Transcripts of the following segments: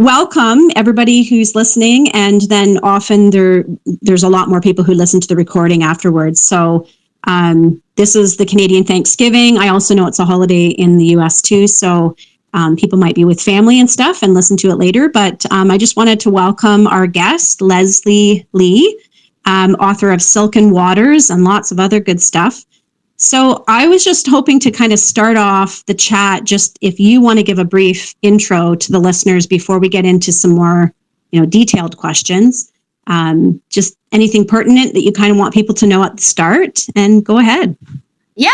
welcome everybody who's listening, and then often there's a lot more people who listen to the recording afterwards. So this is the Canadian Thanksgiving. I also know it's a holiday in the US too, so people might be with family and stuff and listen to it later. But I just wanted to welcome our guest, Leslie Lee, author of Silken Waters and lots of other good stuff. So I was just hoping to kind of start off the chat, just if you want to give a brief intro to the listeners before we get into some more, detailed questions. Just anything pertinent that you kind of want people to know at the start, and go ahead. Yeah.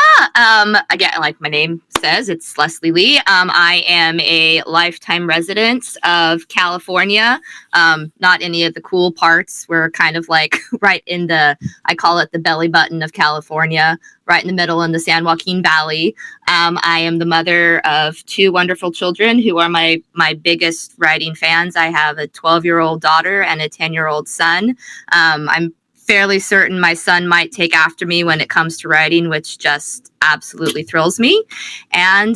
Again, like my name says, it's Leslie Lee. I am a lifetime resident of California. Not any of the cool parts. We're kind of like right in I call it the belly button of California, right in the middle in the San Joaquin Valley. I am the mother of two wonderful children who are my biggest writing fans. I have a 12-year-old daughter and a 10-year-old son. I'm fairly certain my son might take after me when it comes to writing, which just absolutely thrills me. And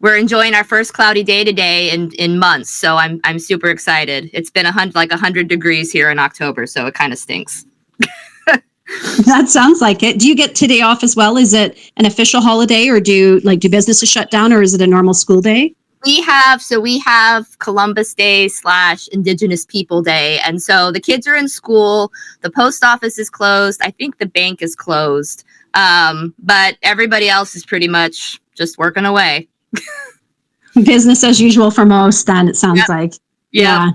we're enjoying our first cloudy day today in months, so I'm super excited. It's been 100 degrees here in October, so it kind of stinks. That sounds like it. Do you get today off as well? Is it an official holiday, or do businesses shut down, or is it a normal school day? We have Columbus Day / Indigenous People Day. And so the kids are in school. The post office is closed. I think the bank is closed. But everybody else is pretty much just working away. Business as usual for most, then, it sounds like. Yeah.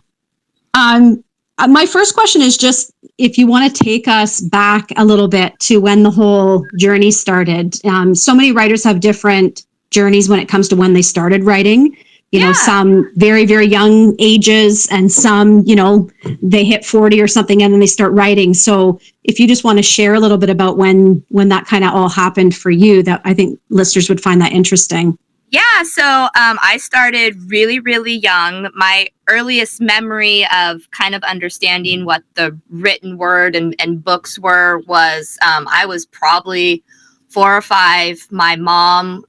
My first question is just if you want to take us back a little bit to when the whole journey started. So many writers have different journeys when it comes to when they started writing. Some very, very young ages, and some, they hit 40 or something and then they start writing. So if you just want to share a little bit about when that kind of all happened for you, that I think listeners would find that interesting. Yeah, so I started really, really young. My earliest memory of kind of understanding what the written word and books was I was probably 4 or 5. My mom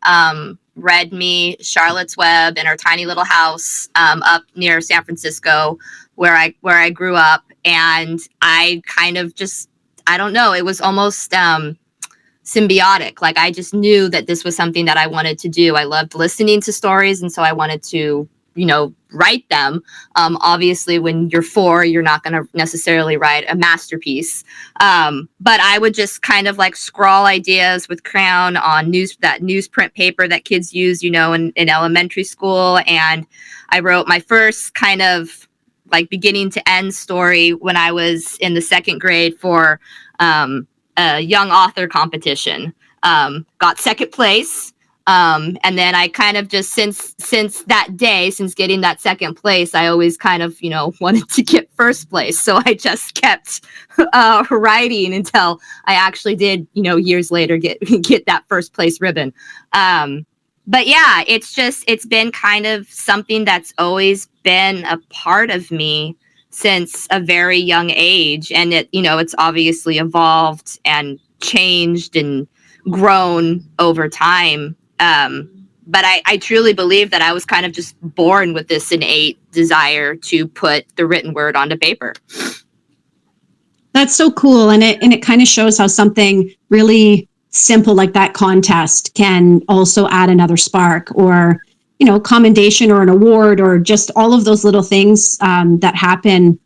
read me Charlotte's Web in our tiny little house up near San Francisco, where I grew up, and I kind of just, I don't know, it was almost symbiotic. Like, I just knew that this was something that I wanted to do. I loved listening to stories, and so I wanted to write them. Obviously, when you're 4, you're not going to necessarily write a masterpiece. But I would just kind of like scrawl ideas with crayon on newsprint paper that kids use, in elementary school. And I wrote my first kind of like beginning to end story when I was in the 2nd grade for a young author competition. Got 2nd place. And then I kind of just, since that day, since getting that 2nd place, I always kind of, wanted to get 1st place. So I just kept writing until I actually did, years later, get that 1st place ribbon. But yeah, it's been kind of something that's always been a part of me since a very young age. And it's obviously evolved and changed and grown over time. But I truly believe that I was kind of just born with this innate desire to put the written word onto paper. That's so cool. And it kind of shows how something really simple like that contest can also add another spark, or, commendation or an award, or just all of those little things that happen,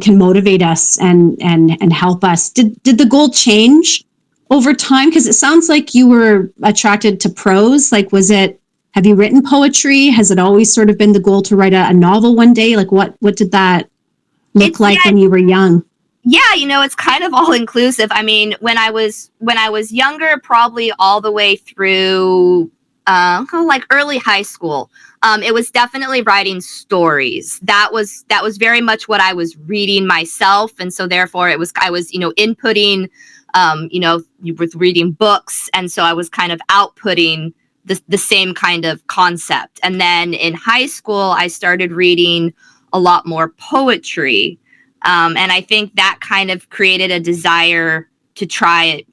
can motivate us and help us. Did the goal change over time? Because it sounds like you were attracted to prose. Like, have you written poetry? Has it always sort of been the goal to write a novel one day? Like, what did that look like when you were young? Yeah, it's kind of all inclusive. I mean, when I was younger, probably all the way through like early high school, it was definitely writing stories. That was very much what I was reading myself, and so therefore I was inputting, with reading books, and so I was kind of outputting the same kind of concept. And then in high school, I started reading a lot more poetry. And I think that kind of created a desire to try,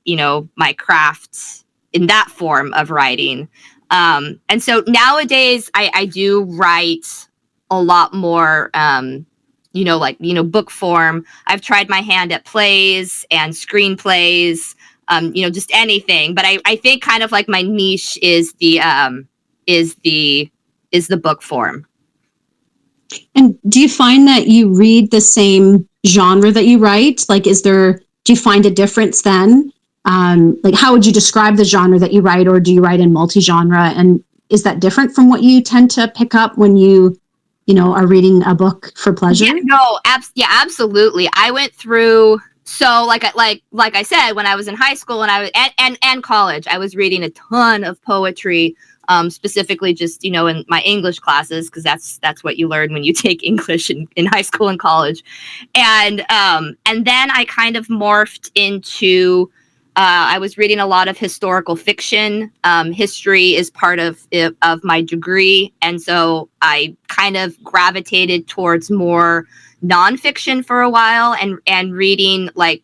my craft in that form of writing. And so nowadays I do write a lot more, book form. I've tried my hand at plays and screenplays, just anything. But I think kind of like my niche is the book form. And do you find that you read the same genre that you write? Like, do you find a difference then? Like, how would you describe the genre that you write, or do you write in multi-genre? And is that different from what you tend to pick up when you are reading a book for pleasure? Yeah, no, absolutely. I went through, so like I said, when I was in high school and I was and college, I was reading a ton of poetry, specifically just in my English classes, because that's what you learn when you take English in high school and college, and then I kind of morphed into. I was reading a lot of historical fiction. History is part of my degree, and so I kind of gravitated towards more nonfiction for a while, and reading like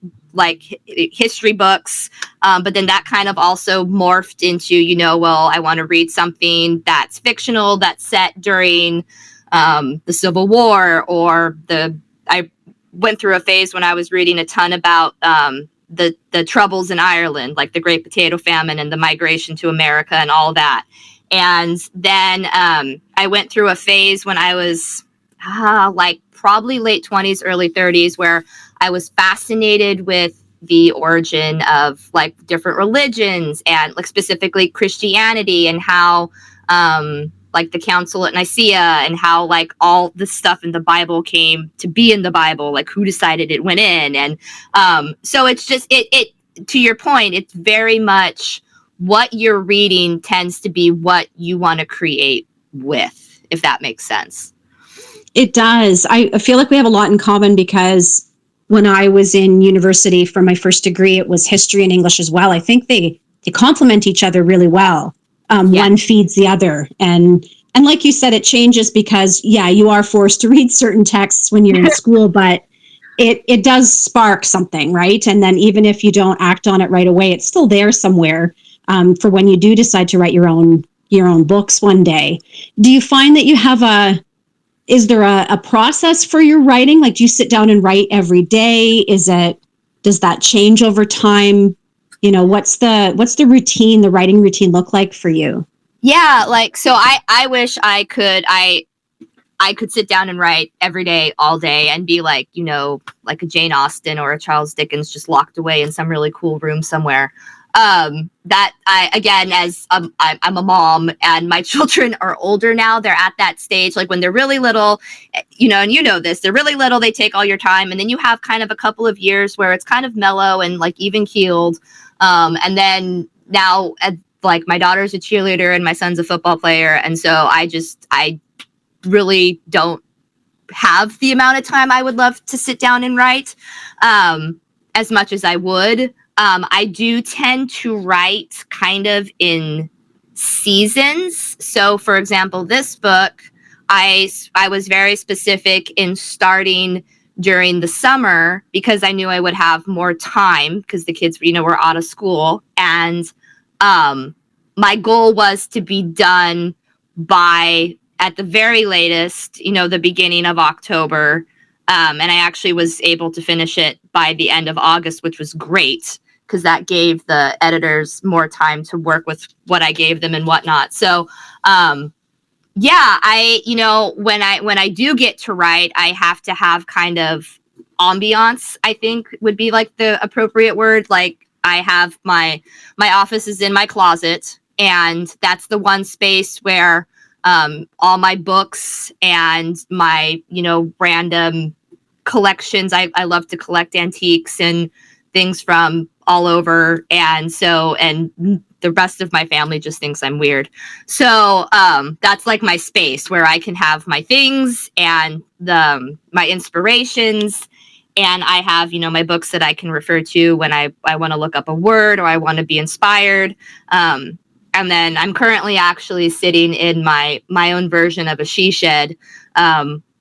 history books. But then that kind of also morphed into, well, I want to read something that's fictional, that's set during the Civil War, or I went through a phase when I was reading a ton about the troubles in Ireland, like the Great Potato Famine and the migration to America and all that. And then I went through a phase when I was like probably late 20s, early 30s, where I was fascinated with the origin of like different religions, and like specifically Christianity, and how like the Council at Nicaea, and how like all the stuff in the Bible came to be in the Bible, like who decided it went in. And so it's just it to your point, it's very much what you're reading tends to be what you want to create with, if that makes sense. It does. I feel like we have a lot in common, because when I was in university for my first degree, it was history and English as well. I think they complement each other really well. One feeds the other. And like you said, it changes because, you are forced to read certain texts when you're in school, but it does spark something, right? And then even if you don't act on it right away, it's still there somewhere for when you do decide to write your own books one day. Do you find that you have is there a process for your writing? Like, do you sit down and write every day? Does that change over time? What's the routine, the writing routine look like for you? Yeah, like, so I wish I could sit down and write every day, all day, and be like, like a Jane Austen or a Charles Dickens, just locked away in some really cool room somewhere. That I, again, as I'm a mom and my children are older now, they're at that stage, like when they're really little, and this, they're really little, they take all your time. And then you have kind of a couple of years where it's kind of mellow and like even keeled. And then now, like, my daughter's a cheerleader and my son's a football player. And so I really don't have the amount of time I would love to sit down and write, as much as I would. I do tend to write kind of in seasons. So, for example, this book, I was very specific in starting during the summer, because I knew I would have more time, because the kids, were out of school. And my goal was to be done by, at the very latest, the beginning of October. And I actually was able to finish it by the end of August, which was great, because that gave the editors more time to work with what I gave them and whatnot. So, when I do get to write, I have to have kind of ambiance, I think would be like the appropriate word. Like, I have my office is in my closet, and that's the one space where all my books and my, random collections. I love to collect antiques and things from all over. And the rest of my family just thinks I'm weird. So that's like my space where I can have my things and my inspirations. And I have, my books that I can refer to when I want to look up a word or I want to be inspired. And then I'm currently actually sitting in my own version of a she shed,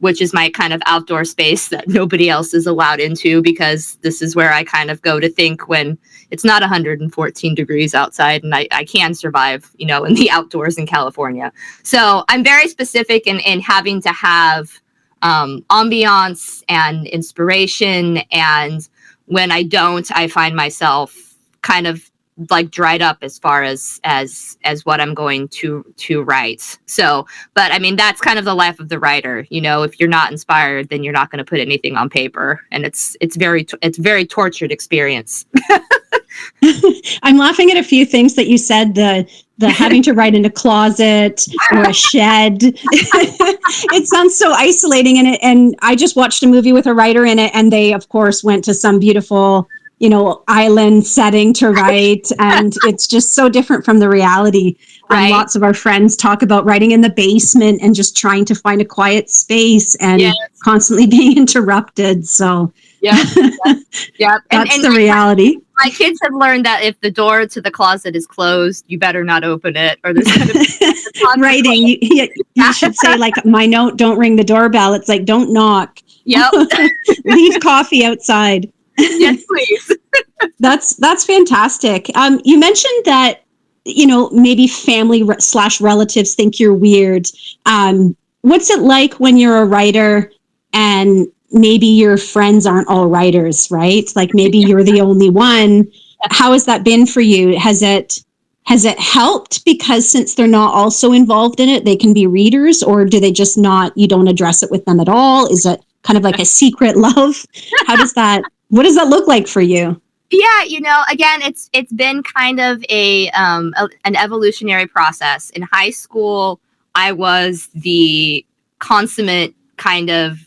which is my kind of outdoor space that nobody else is allowed into, because this is where I kind of go to think when it's not 114 degrees outside, and I can survive, in the outdoors in California. So I'm very specific in having to have ambiance and inspiration. And when I don't, I find myself kind of like dried up as far as what I'm going to write. So, but I mean, that's kind of the life of the writer. If you're not inspired, then you're not going to put anything on paper, and it's very tortured experience. I'm laughing at a few things that you said, the having to write in a closet or a shed. It sounds so isolating. And I just watched a movie with a writer in it, and they, of course, went to some beautiful, island setting to write. And it's just so different from the reality. Right. Lots of our friends talk about writing in the basement and just trying to find a quiet space and constantly being interrupted. So yeah. That's the reality. My kids have learned that if the door to the closet is closed, you better not open it, or there's going to be writing. You should say, like, my note, don't ring the doorbell. It's like, don't knock. Yep. Leave coffee outside. Yes, please. That's fantastic. You mentioned that, maybe family / relatives think you're weird. What's it like when you're a writer and maybe your friends aren't all writers, right? Like maybe you're the only one. How has that been for you? Has it helped because since they're not also involved in it, they can be readers, or do they just not, you don't address it with them at all? Is it kind of like a secret love? What does that look like for you? Yeah, again, it's been kind of an evolutionary process. In high school, I was the consummate kind of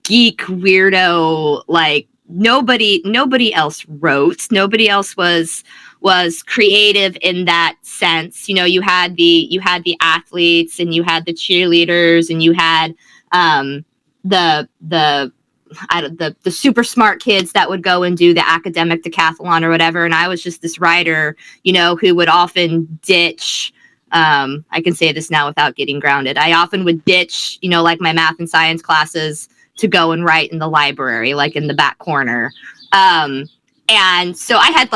geek weirdo. Like nobody else wrote. Nobody else was creative in that sense. You had the athletes, and you had the cheerleaders, and you had the super smart kids that would go and do the academic decathlon or whatever. And I was just this writer, who would often ditch. I can say this now without getting grounded. I often would ditch, like my math and science classes to go and write in the library, like in the back corner. And so I had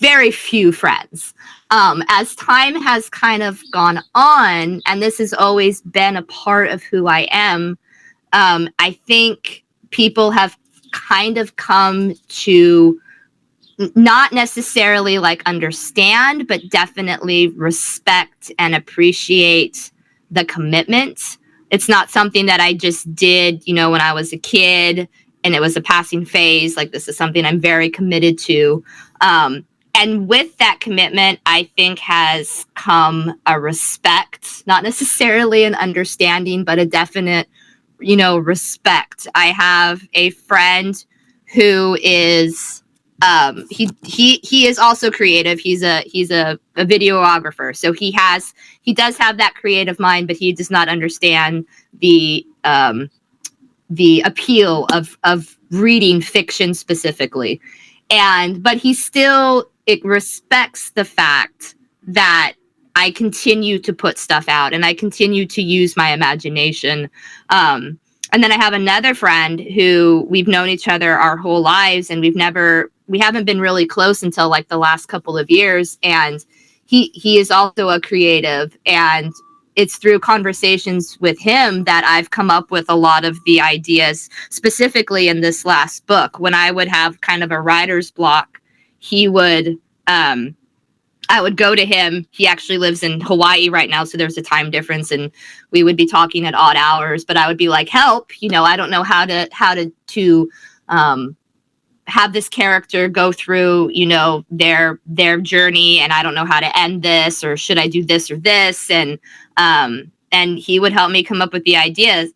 very few friends. As time has kind of gone on, and this has always been a part of who I am, I think people have kind of come to not necessarily understand, but definitely respect and appreciate the commitment. It's not something that I just did, when I was a kid and it was a passing phase. Like, this is something I'm very committed to. And with that commitment, I think has come a respect, not necessarily an understanding, but a definite, respect. I have a friend who is, he is also creative. He's a videographer. So he does have that creative mind, but he does not understand the appeal of reading fiction specifically. But it respects the fact that I continue to put stuff out and I continue to use my imagination. And then I have another friend who we've known each other our whole lives, and we haven't been really close until the last couple of years. And he is also a creative, and it's through conversations with him that I've come up with a lot of the ideas, specifically in this last book. When I would have kind of a writer's block, I would go to him. He actually lives in Hawaii right now, so there's a time difference, and we would be talking at odd hours. But I would be like, "Help! I don't know how to have this character go through, their journey, and I don't know how to end this, or should I do this or this?" And he would help me come up with the ideas.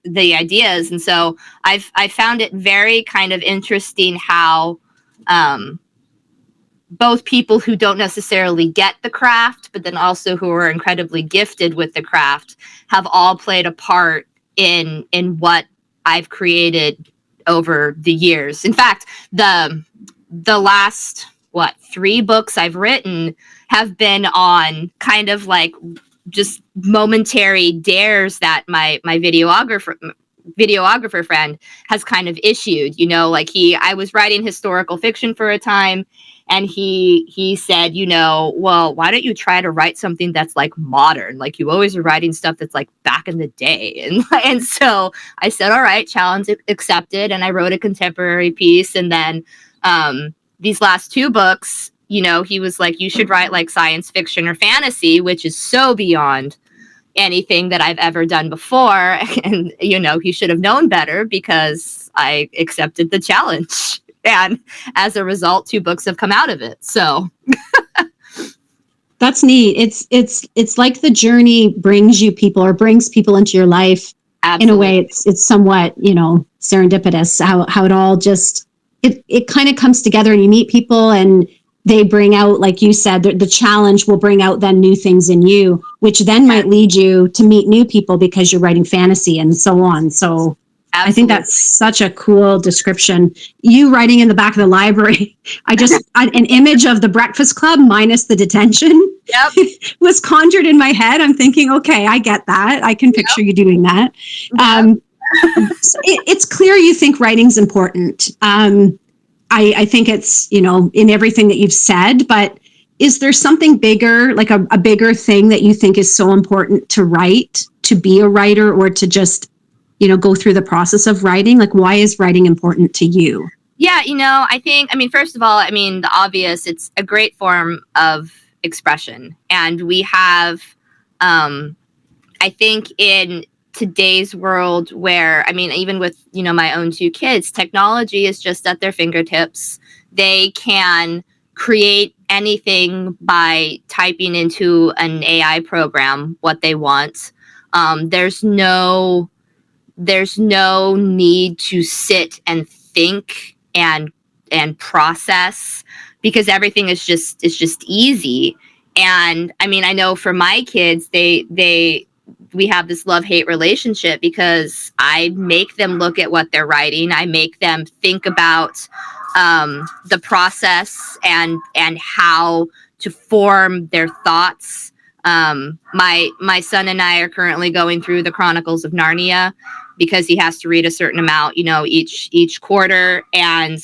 And so I found it very kind of interesting how both people who don't necessarily get the craft, but then also who are incredibly gifted with the craft, have all played a part in what I've created over the years. In fact, the last 3 books I've written have been on kind of just momentary dares that my videographer friend has kind of issued. Like I was writing historical fiction for a time, and he said, well, why don't you try to write something that's like modern? Like you always are writing stuff that's like back in the day. And so I said, all right, challenge accepted. And I wrote a contemporary piece. And then these last two books, he was like, you should write like science fiction or fantasy, which is so beyond anything that I've ever done before. And, he should have known better because I accepted the challenge. And as a result, 2 books have come out of it. So that's neat. It's like the journey brings you people or brings people into your life. Absolutely. In a way, it's somewhat, serendipitous how it all just, it kind of comes together and you meet people and they bring out, like you said, the challenge will bring out then new things in you, which then might lead you to meet new people because you're writing fantasy and so on. So absolutely. I think that's such a cool description. You writing in the back of the library, an image of the Breakfast Club minus the detention was conjured in my head. I'm thinking, okay, I get that. I can picture you doing that. It's clear you think writing's important. I think it's, in everything that you've said, but is there something bigger, like a bigger thing that you think is so important to write, to be a writer, or to just, go through the process of writing? Like, why is writing important to you? Yeah, I think, first of all, the obvious, it's a great form of expression. And we have, I think in today's world where, even with, my own 2 kids, technology is just at their fingertips. They can create anything by typing into an AI program what they want. There's no need to sit and think and process because everything is just easy. And I know for my kids, we have this love-hate relationship because I make them look at what they're writing. I make them think about the process and how to form their thoughts. My son and I are currently going through the Chronicles of Narnia because he has to read a certain amount, each quarter. And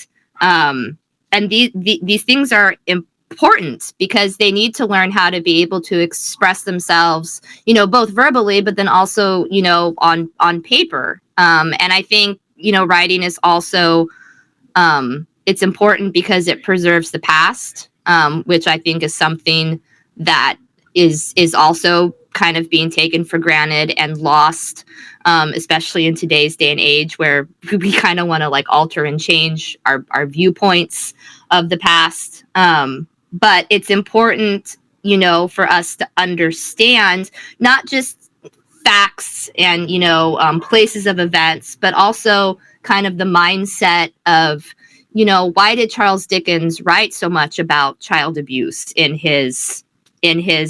these things are important because they need to learn how to be able to express themselves, both verbally, but then also, on paper. And I think, writing is also, it's important because it preserves the past, which I think is something that is also kind of being taken for granted and lost, especially in today's day and age where we kind of want to like alter and change our viewpoints of the past. But it's important, for us to understand not just facts and, places of events, but also kind of the mindset of, why did Charles Dickens write so much about child abuse in his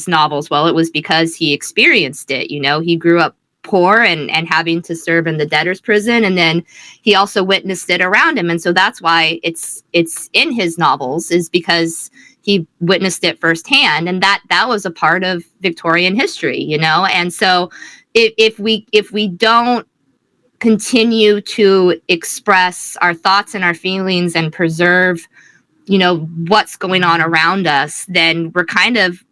novels? Well, it was because he experienced it. He grew up poor and having to serve in the debtor's prison, and then he also witnessed it around him. And so that's why it's in his novels, is because he witnessed it firsthand, and that was a part of Victorian history, And so if we don't continue to express our thoughts and our feelings and preserve, what's going on around us, then we're kind of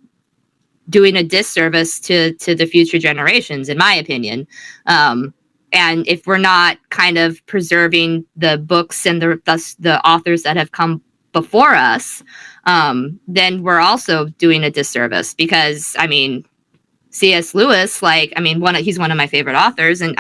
doing a disservice to the future generations, in my opinion. And if we're not kind of preserving the books and the authors that have come before us, then we're also doing a disservice because, C.S. Lewis, he's one of my favorite authors. And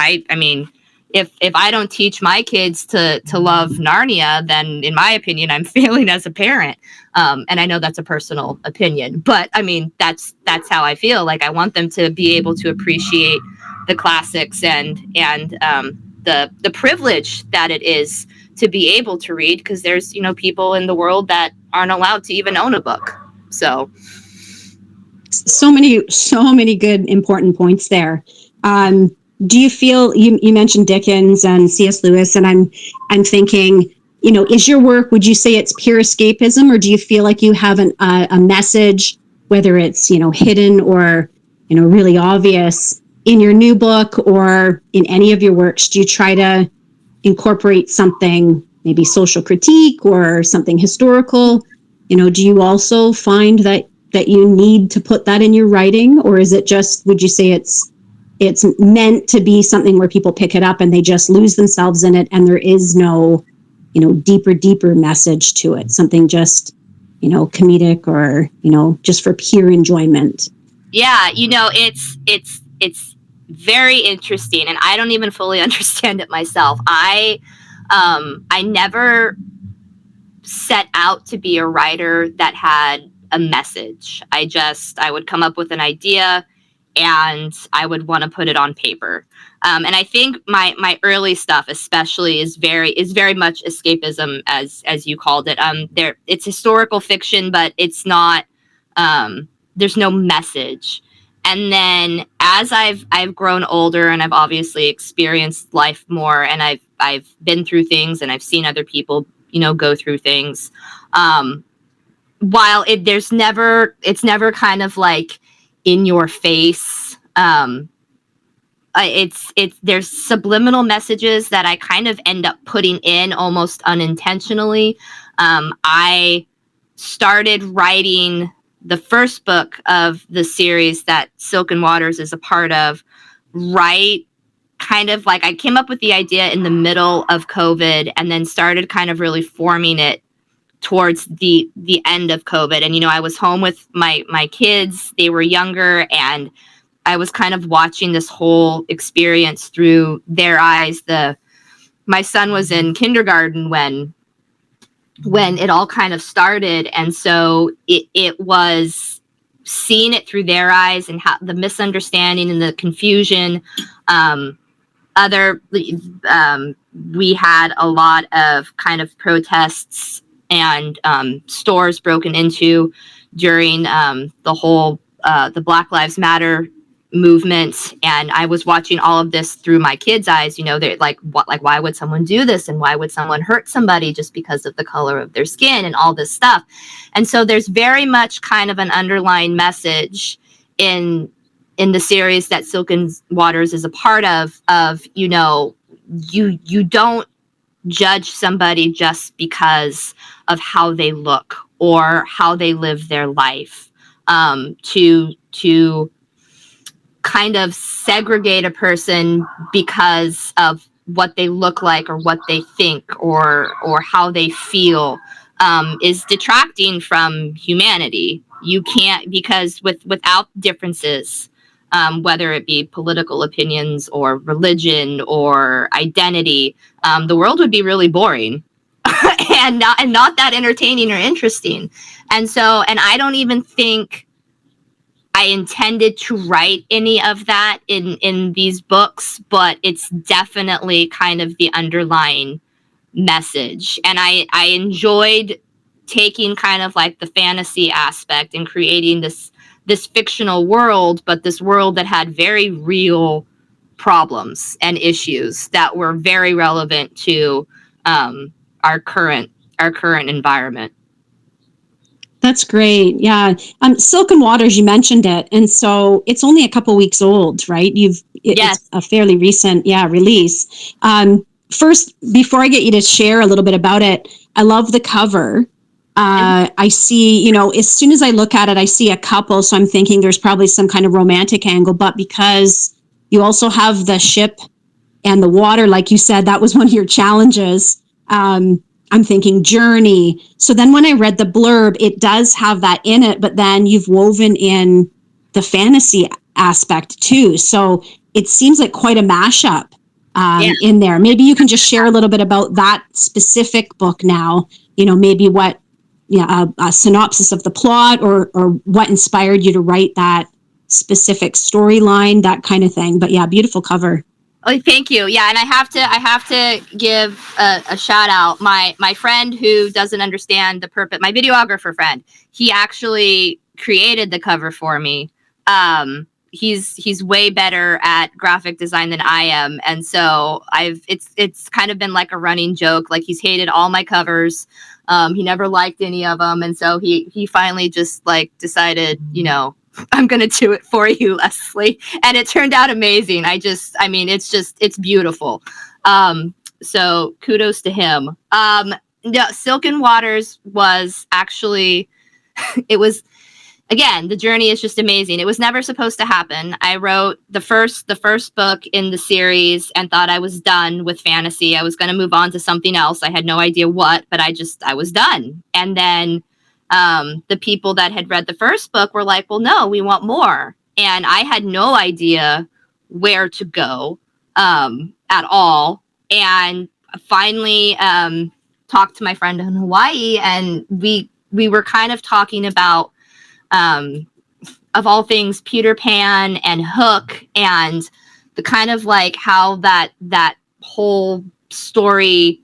if I don't teach my kids to love Narnia, then in my opinion, I'm failing as a parent. And I know that's a personal opinion, but that's how I feel. Like I want them to be able to appreciate the classics and the privilege that it is to be able to read, because there's, people in the world that aren't allowed to even own a book. So many good, important points there. Do you feel, you mentioned Dickens and C.S. Lewis, and I'm thinking, is your work, would you say it's pure escapism, or do you feel like you have a message, whether it's, hidden or, really obvious. In your new book or in any of your works, do you try to incorporate something, maybe social critique or something historical? Do you also find that you need to put that in your writing, or is it just, would you say it's meant to be something where people pick it up and they just lose themselves in it, and there is no, deeper message to it, something just, comedic or, just for pure enjoyment? Yeah, it's very interesting, and I don't even fully understand it myself. I never set out to be a writer that had a message. I would come up with an idea and I would want to put it on paper. And I think my early stuff, especially, is very much escapism, as you called it. It's historical fiction, but it's not. There's no message. And then as I've grown older and I've obviously experienced life more, and I've been through things and I've seen other people, go through things. While it's never kind of like in your face. There's subliminal messages that I kind of end up putting in almost unintentionally. I started writing the first book of the series that Silken Waters is a part of, right? Kind of like I came up with the idea in the middle of COVID and then started kind of really forming it towards the end of COVID. And, I was home with my kids, they were younger, and I was kind of watching this whole experience through their eyes. My son was in kindergarten when it all kind of started. And so it was seeing it through their eyes and how the misunderstanding and the confusion. We had a lot of kind of protests and stores broken into during the whole the Black Lives Matter movement, and I was watching all of this through my kids' eyes. They're like, why would someone do this, and why would someone hurt somebody just because of the color of their skin and all this stuff? And so there's very much kind of an underlying message in the series that Silken Waters is a part of you don't judge somebody just because of how they look or how they live their life. To kind of segregate a person because of what they look like or what they think or how they feel is detracting from humanity. You can't, because without differences, whether it be political opinions or religion or identity, the world would be really boring and not that entertaining or interesting. And I don't even think I intended to write any of that in these books, but it's definitely kind of the underlying message. And I enjoyed taking kind of like the fantasy aspect and creating this fictional world, but this world that had very real problems and issues that were very relevant to our current environment. That's great. Yeah. Silken Waters, you mentioned it. And so it's only a couple weeks old, right? Yes. It's a fairly recent, release. First, before I get you to share a little bit about it, I love the cover. I see, as soon as I look at it, I see a couple. So I'm thinking there's probably some kind of romantic angle, but because you also have the ship and the water, like you said, that was one of your challenges. I'm thinking journey. So then when I read the blurb, it does have that in it, but then you've woven in the fantasy aspect too. So it seems like quite a mashup in there. Maybe you can just share a little bit about that specific book now, maybe what, a synopsis of the plot or what inspired you to write that specific storyline, that kind of thing. But yeah, beautiful cover. Oh, thank you. Yeah, and I have to give a shout out. My friend who doesn't understand the purpose, my videographer friend, he actually created the cover for me. He's way better at graphic design than I am, and so it's kind of been like a running joke. Like, he's hated all my covers. He never liked any of them, and so he finally just like decided, I'm going to do it for you, Leslie. And it turned out amazing. It's beautiful. So kudos to him. No, Silken Waters was actually, it was, again, the journey is just amazing. It was never supposed to happen. I wrote the first book in the series and thought I was done with fantasy. I was going to move on to something else. I had no idea what, but I was done. And then the people that had read the first book were like, well, no, we want more. And I had no idea where to go at all. And finally talked to my friend in Hawaii, and we were kind of talking about, of all things, Peter Pan and Hook, and the kind of like how that whole story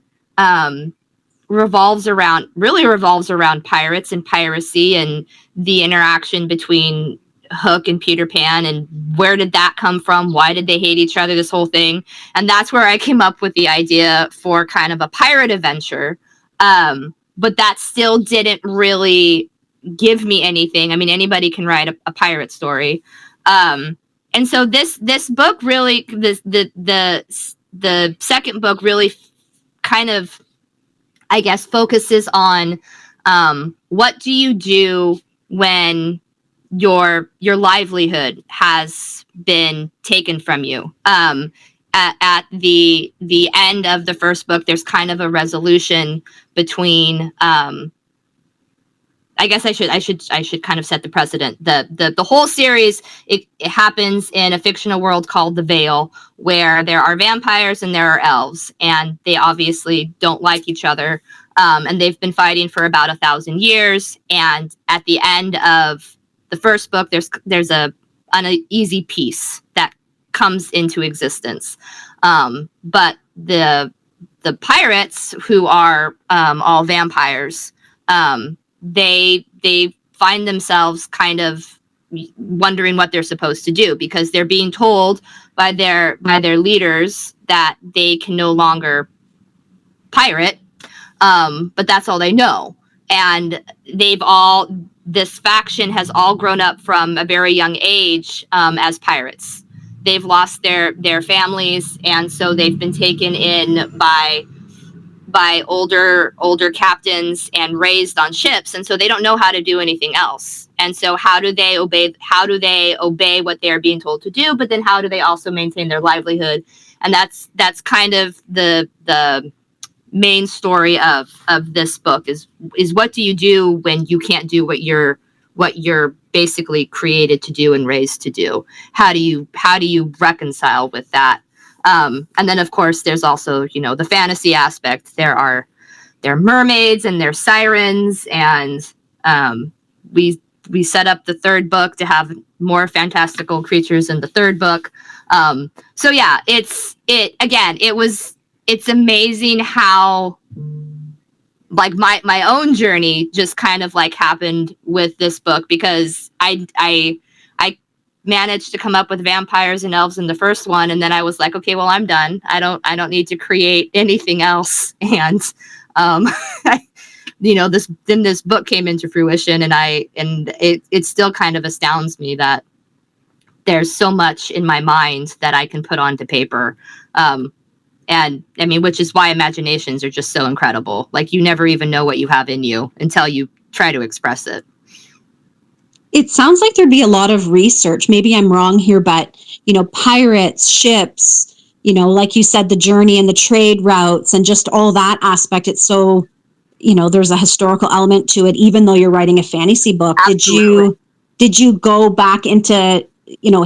revolves around pirates and piracy and the interaction between Hook and Peter Pan, and where did that come from? Why did they hate each other? This whole thing. And that's where I came up with the idea for kind of a pirate adventure. But that still didn't really give me anything. I mean, anybody can write a pirate story. And so this book really, the second book really kind of, I guess, focuses on what do you do when your livelihood has been taken from you. At the end of the first book, there's kind of a resolution between. I guess I should kind of set the precedent. The whole series it happens in a fictional world called the Vale, where there are vampires and there are elves, and they obviously don't like each other. And they've been fighting for about 1,000 years. And at the end of the first book, there's an uneasy peace that comes into existence. But the pirates, who are all vampires, they find themselves kind of wondering what they're supposed to do, because they're being told by their leaders that they can no longer pirate, but that's all they know. And this faction has all grown up from a very young age as pirates. They've lost their families, and so they've been taken in by older captains and raised on ships, and so they don't know how to do anything else. And so how do they obey what they're being told to do, but then how do they also maintain their livelihood? And that's kind of the main story of this book is what do you do when you can't do what you're basically created to do and raised to do? How do you reconcile with that? And then, of course, there's also, the fantasy aspect. There are mermaids and there's sirens, and we set up the third book to have more fantastical creatures in the third book. So yeah, it's amazing how like my own journey just kind of like happened with this book, because I managed to come up with vampires and elves in the first one, and then I was like, okay, well, I'm done. I don't need to create anything else. And this book came into fruition, and it still kind of astounds me that there's so much in my mind that I can put onto paper. And I mean, which is why imaginations are just so incredible. Like, you never even know what you have in you until you try to express it. It sounds like there'd be a lot of research. Maybe I'm wrong here, but, pirates, ships, like you said, the journey and the trade routes and just all that aspect. It's so, there's a historical element to it, even though you're writing a fantasy book. Absolutely. Did you go back into,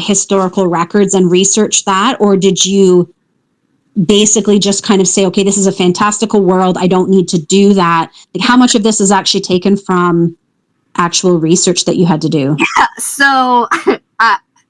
historical records and research that? Or did you basically just kind of say, okay, this is a fantastical world, I don't need to do that? Like, how much of this is actually taken from actual research that you had to do? Yeah, so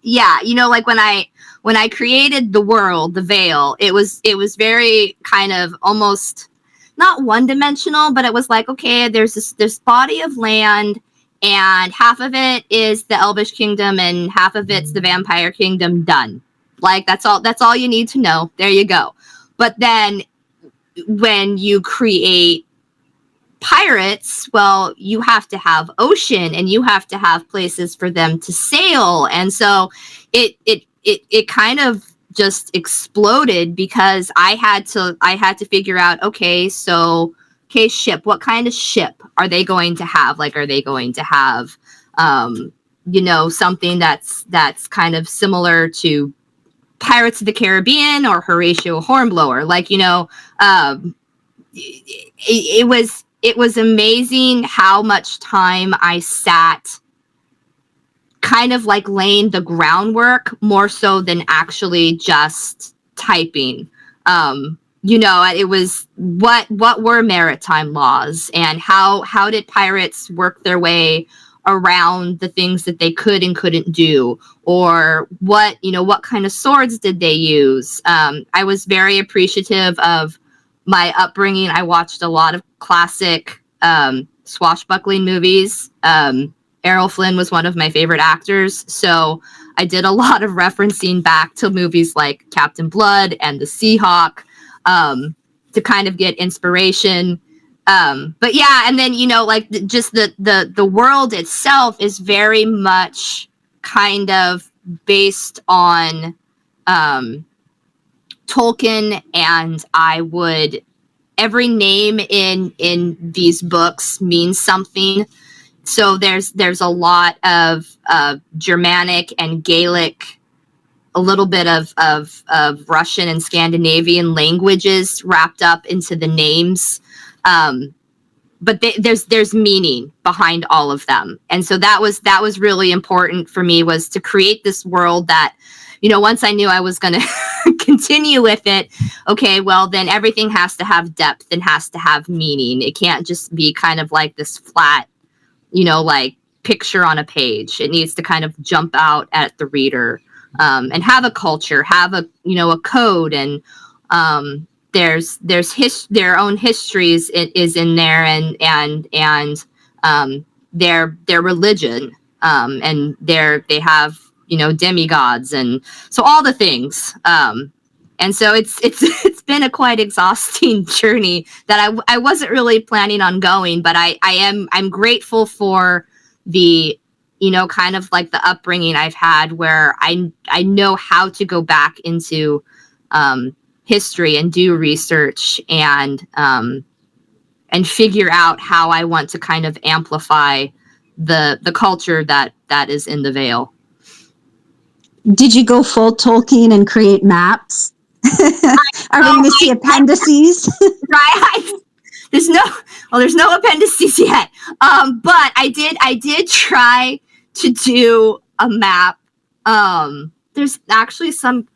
like when I created the world, the Vale, it was very kind of almost not one-dimensional, but it was like, okay, there's this body of land, and half of it is the Elvish kingdom and half of it's the vampire kingdom. Done. Like, that's all you need to know. There you go. But then when you create pirates, well, you have to have ocean and you have to have places for them to sail. And so it kind of just exploded because I had to figure out, okay, so ship, what kind of ship are they going to have? Like, are they going to have something that's kind of similar to Pirates of the Caribbean or Horatio Hornblower? Like, it was amazing how much time I sat kind of like laying the groundwork more so than actually just typing. It was what were maritime laws and how did pirates work their way around the things that they could and couldn't do, or what kind of swords did they use. I was very appreciative of my upbringing. I watched a lot of classic swashbuckling movies. Errol Flynn was one of my favorite actors, so I did a lot of referencing back to movies like Captain Blood and The Seahawk to kind of get inspiration. But yeah, and then just the world itself is very much kind of based on Tolkien, and every name in these books means something. So there's a lot of Germanic and Gaelic, a little bit of Russian and Scandinavian languages wrapped up into the names. But there's meaning behind all of them. And so that was really important for me, was to create this world that, once I knew I was going to continue with it, okay, well, then everything has to have depth and has to have meaning. It can't just be kind of like this flat, like picture on a page. It needs to kind of jump out at the reader, and have a culture, have a code, and there's their own histories is in there, and their religion, and they have demigods, and so all the things. And so it's been a quite exhausting journey that I wasn't really planning on going, but I'm grateful for the kind of like the upbringing I've had, where I know how to go back into history and do research and figure out how I want to kind of amplify the culture that is in the Vale. Did you go full Tolkien and create maps? Are we going to see appendices? Right. There's no appendices yet. But I did try to do a map. There's actually some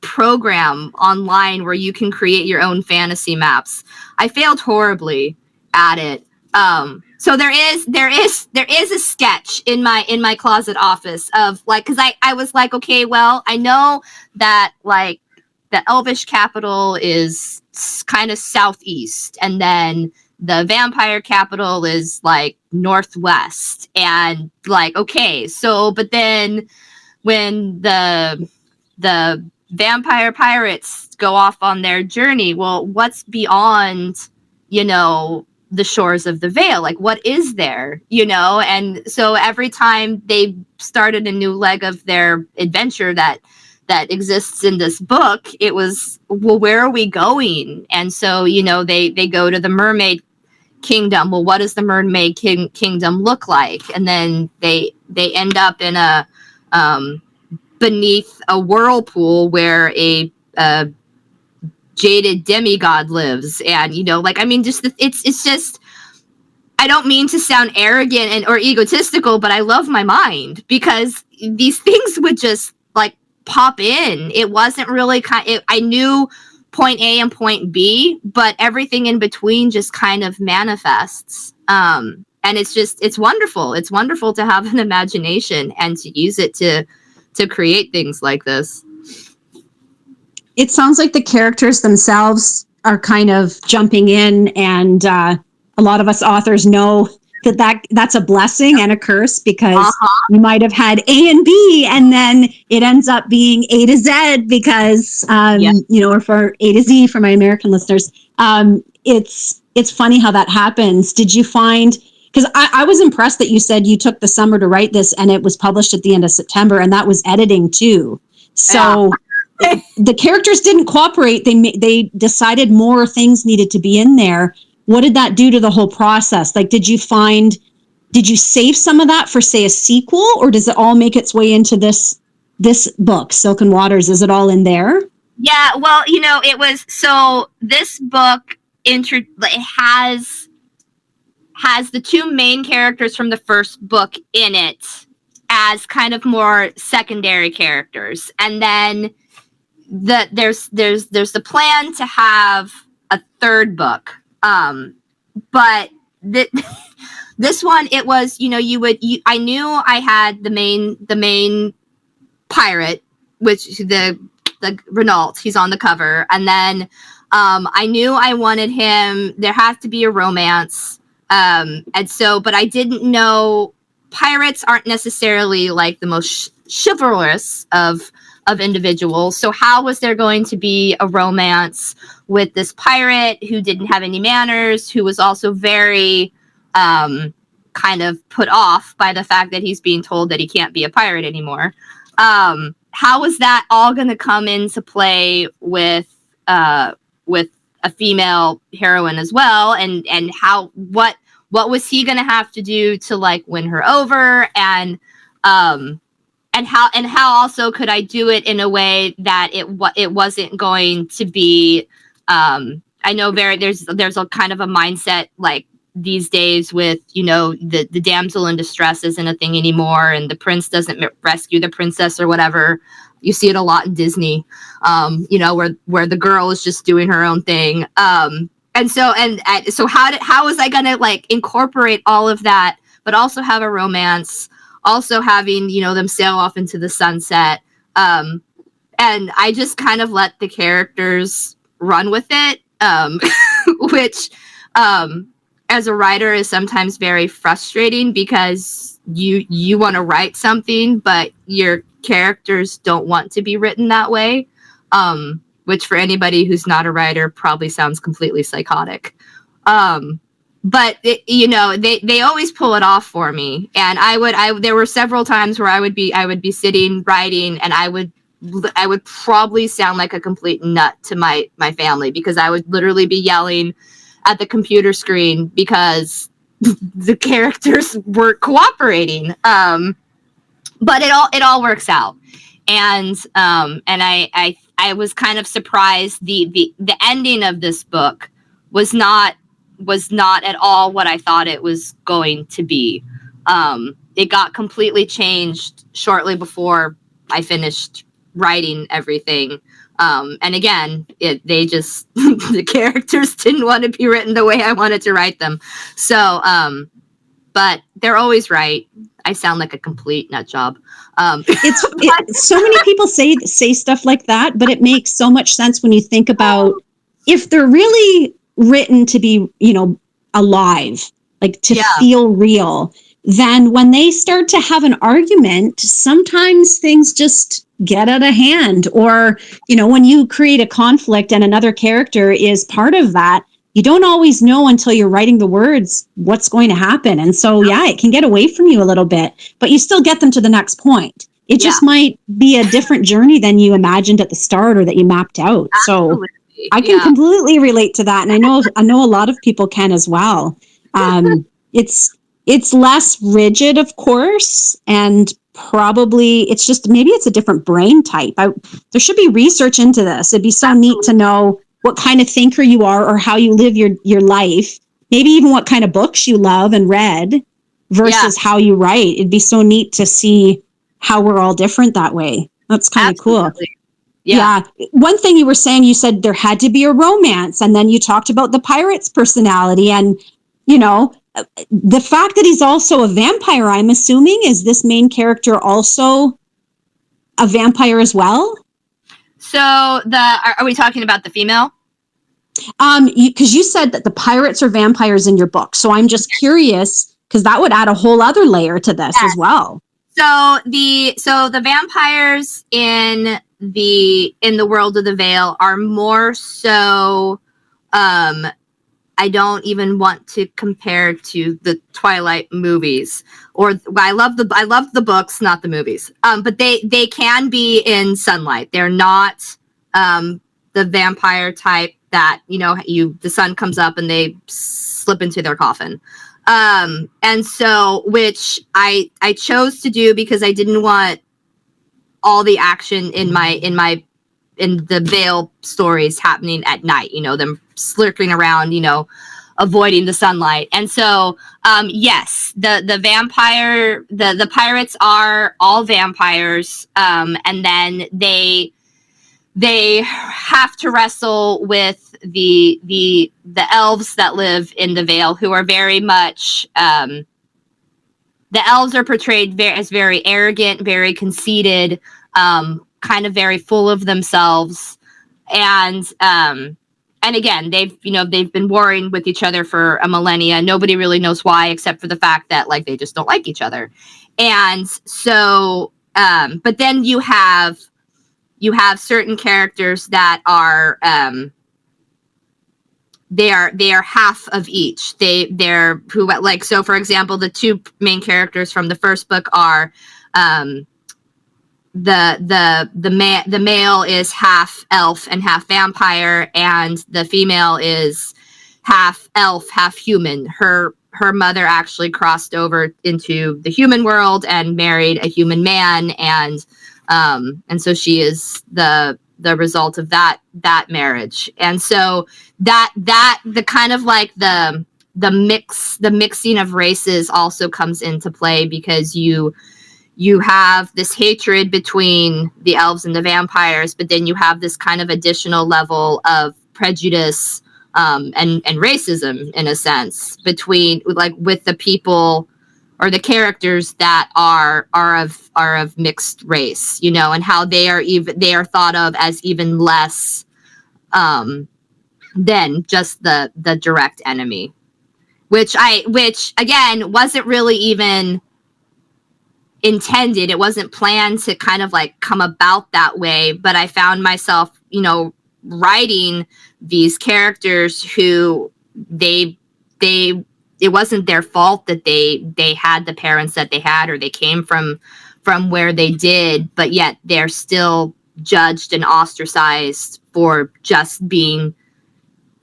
program online where you can create your own fantasy maps. I failed horribly at it. So there is a sketch in my closet office of like, because I was like, okay, well, I know that like the Elvish capital is kind of southeast, and then the vampire capital is like northwest, and like, okay, so but then when the vampire pirates go off on their journey, well, what's beyond the shores of the Vale? Like, what is there? And so every time they started a new leg of their adventure that exists in this book, it was, well, where are we going? And so they go to the mermaid kingdom. Well, what does the mermaid kingdom look like? And then they end up in a beneath a whirlpool where a jaded demigod lives. And it's just, I don't mean to sound arrogant or egotistical, but I love my mind, because these things would just like pop in. It wasn't really I knew point A and point B, but everything in between just kind of manifests. And it's wonderful. It's wonderful to have an imagination and to use it to create things like this. It sounds like the characters themselves are kind of jumping in, and a lot of us authors know that's a blessing and a curse, because Uh-huh. you might have had A and B, and then it ends up being A to Z, because Yeah. or for A to Z for my American listeners. It's funny how that happens. Did you find, because I was impressed that you said you took the summer to write this and it was published at the end of September, and that was editing too. So the characters didn't cooperate. They decided more things needed to be in there. What did that do to the whole process? Like, did you save some of that for, say, a sequel, or does it all make its way into this book, Silken Waters? Is it all in there? Yeah, well, it was, so this book it has the two main characters from the first book in it as kind of more secondary characters, and then there's the plan to have a third book, but this one, it was, I knew I had the main pirate, which the Renault, he's on the cover, and then I knew I wanted him, there has to be a romance, and so, but I didn't know, pirates aren't necessarily like the most chivalrous of individuals, so how was there going to be a romance with this pirate who didn't have any manners, who was also very kind of put off by the fact that he's being told that he can't be a pirate anymore? How was that all going to come into play with a female heroine as well, and how, what was he going to have to do to like win her over, and how also could I do it in a way that it wasn't going to be, I know there's a kind of a mindset like these days with, the damsel in distress isn't a thing anymore, and the prince doesn't rescue the princess or whatever. You see it a lot in Disney, where the girl is just doing her own thing. And so how was I gonna like incorporate all of that, but also have a romance, also having, them sail off into the sunset. And I just kind of let the characters run with it, which, as a writer is sometimes very frustrating, because you want to write something, but your characters don't want to be written that way, which for anybody who's not a writer probably sounds completely psychotic. But they always pull it off for me, and there were several times where I would be sitting writing, and I would probably sound like a complete nut to my family, because I would literally be yelling at the computer screen because the characters weren't cooperating. But it all works out, and I was kind of surprised. The ending of this book was not at all what I thought it was going to be. It got completely changed shortly before I finished writing everything. And again, they just, the characters didn't want to be written the way I wanted to write them. So, but they're always right. I sound like a complete nut job. So many people say stuff like that, but it makes so much sense when you think about, if they're really written to be, alive, like to feel real, then when they start to have an argument, sometimes things just get out of hand. Or, when you create a conflict and another character is part of that, you don't always know until you're writing the words what's going to happen. And so, it can get away from you a little bit, but you still get them to the next point. It just might be a different journey than you imagined at the start or that you mapped out. Absolutely. So I can completely relate to that. And I know a lot of people can as well. It's less rigid, of course, and probably it's just, maybe it's a different brain type. There should be research into this. It'd be so neat to know what kind of thinker you are, or how you live your life. Maybe even what kind of books you love and read versus how you write. It'd be so neat to see how we're all different that way. That's kind of cool. Yeah. One thing you were saying, you said there had to be a romance, and then you talked about the pirate's personality, and the fact that he's also a vampire, I'm assuming. Is this main character also a vampire as well? So are we talking about the female? Because you said that the pirates are vampires in your book. So I'm just curious, because that would add a whole other layer to this as well. So the vampires in the world of the Vale are more so, I don't even want to compare to the Twilight movies, or I love the books, not the movies. But they can be in sunlight. They're not the vampire type that, the sun comes up and they slip into their coffin. And so, which I chose to do because I didn't want all the action in the Vale stories happening at night, them slurking around, avoiding the sunlight. And so, yes, the vampire, the pirates are all vampires. And then they have to wrestle with the elves that live in the Vale, who are very much, the elves are portrayed as very arrogant, very conceited, kind of very full of themselves. And again, they've been warring with each other for a millennia. Nobody really knows why, except for the fact that they just don't like each other. And so, but then you have certain characters that are, they are half of each. They're who, so for example, the two main characters from the first book are, the male is half elf and half vampire, and the female is half elf, half human. Her mother actually crossed over into the human world and married a human man, and so she is the result of that marriage. And so that the kind of the mixing of races also comes into play, because you have this hatred between the elves and the vampires, but then you have this kind of additional level of prejudice and racism, in a sense, between with the people or the characters that are of mixed race, and how they are thought of as even less than just the direct enemy, which again wasn't really even intended. It wasn't planned to kind of come about that way, but I found myself, writing these characters who it wasn't their fault that they had the parents that they had, or they came from where they did, but yet they're still judged and ostracized for just being